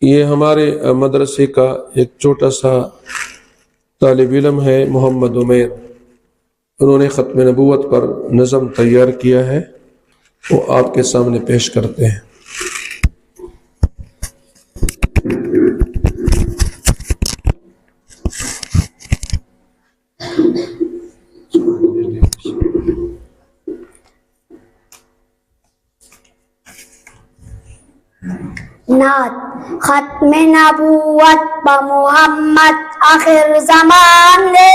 ये हमारे मदरसे का एक छोटा सा तालिब इल्म है मोहम्मद उमैर। उन्होंने ख़त्म नबूवत पर नज़म तैयार किया है, वो आपके सामने पेश करते हैं। नात खत्म नबूवत ब मोहम्मद आखिर ज़मान दे,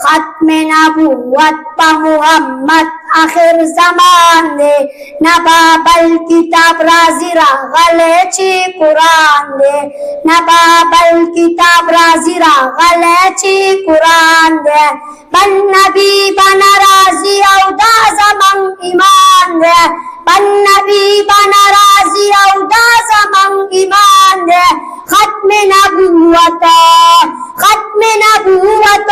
खत्म नबूवत ब मोहम्मद आखिर ज़मान दे, नबाबल किताब राज़िरा गले ची कुरान दे, नबाबल किताब राज़िरा गले ची कुरान दे, बन नबी बना राज़ी औदा ज़मन ईमान दे, बन नबी बना राज़ी औदा ज़मन ईमान दे, खत्म नबूवत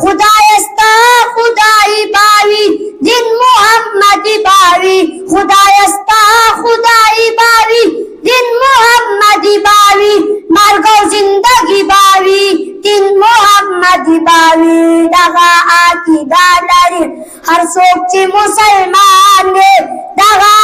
खुदायस्ता खुदाई बावी दिन मोहम्मदी बावी, खुदायस्ता खुदाई बावी दिन मोहम्मदी बावी, मरगो जिंदगी बावी दिन मोहम्मदी बावी, दगा आकीदा लरी हर सोची मुसलमान दे, दगा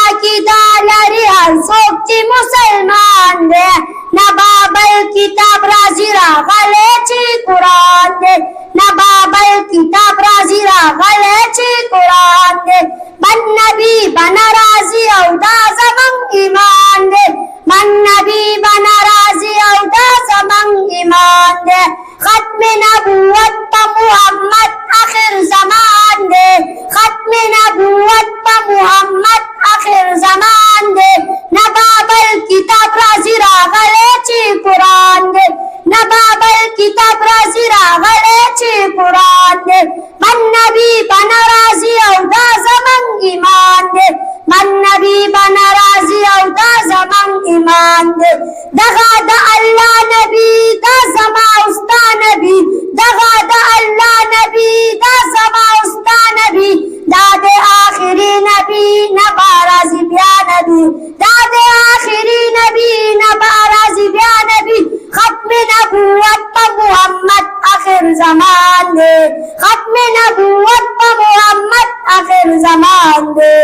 आकीदा लरी हर सोची मुसलमान दे, नबाबल किताब राज़िरा गले ची कुरान दे, नबाबल किताब राज़िरा गले ची कुरान दे, बन नबी बना राज़ी औदा ज़मन ईमान दे, बन नबी बना राज़ी औदा ज़मन ईमान दे, खत्म नबूवत ब मोहम्मद आखिर ज़मान दे, खत्म नबूवत ब मोहम्मद आखिर ज़मान दे, नबाबल किताब राज़िरा गले ची कुरान दे, नबाबल किताब राज़िरा गले ची कुरान दे, बन नबी बना राज़ी औदा ज़मन ईमान दे, बन नबी बना राज़ी औदा ज़मन ईमान दे, दगा दा अल्लाह नबी दा ज़मा उस्ता नबी, दगा दा अल्लाह नबी दा ज़मा उस्ता नबी, दादे आखिरी नबी नबा राज़ी ब्या नबी, दादे आखिरी नबी नबा राज़ी ब्या नबी, खत्म नबूवत ब मोहम्मद आखिर ज़मान दे, खत्म नबूवत ब मोहम्मद आखिर ज़मान दे,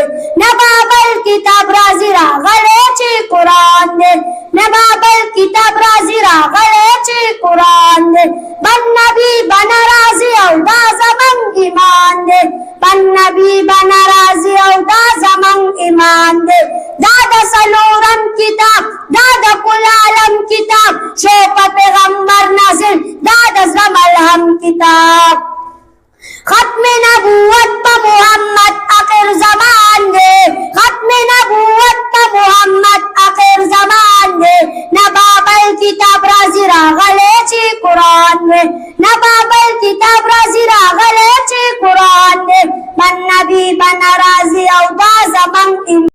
नबाबल किताब राज़िरा गले ची कुरान दे, नबाबल किताब राज़िरा गले ची कुरान दे, बन नबी बना राज़ी औदा ज़मन ईमान दे, बन नबी बना राज़ी औदा ज़मन ईमान दे, दादा सलोरम किताब दादा कुल आलम किताब, शोक पैगंबर नाज़िल दादा ज़मल हम किताब, खत्म नबूवत ब मोहम्मद आखिर ज़मान दे, खत्म नबूवत ब मोहम्मद आखिर ज़मान दे, नबाबल किताब राज़िरा गले ची कुरान दे, नबाबल किताब राज़िरा गले ची कुरान दे, बन नबी बना राज़ी औदा ज़मन